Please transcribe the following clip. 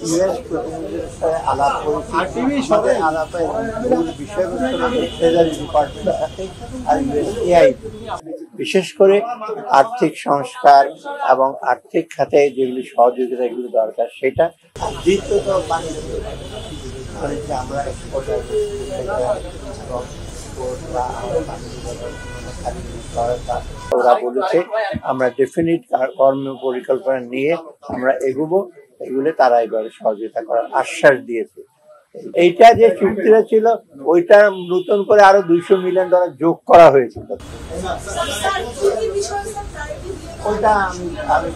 US প্রতিনিধিদের সাথে আলাপ করেছি। আলাপের মূল বিষয়বস্তু ট্রেজারি ডিপার্টমেন্টের সাথে আর ইউএসএআই, বিশেষ করে আর্থিক সংস্কার এবং আর্থিক খাতে যেগুলি সহযোগিতা এগুলো দরকার সেটা। দ্বিতীয়ত বাণিজ্য, আমরা এক্সপোর্টার ওরা বলেছে আমরা ডেফিনিট কর্ম পরিকল্পনা নিয়ে আমরা এগুবো, এগুলো তারা এবারে সহযোগিতা করার আশ্বাস দিয়েছে। এইটা যে চুক্তিটা ছিল ওইটা নতুন করে আরো $200 মিলিয়ন যোগ করা হয়েছিল। ওইটা আমি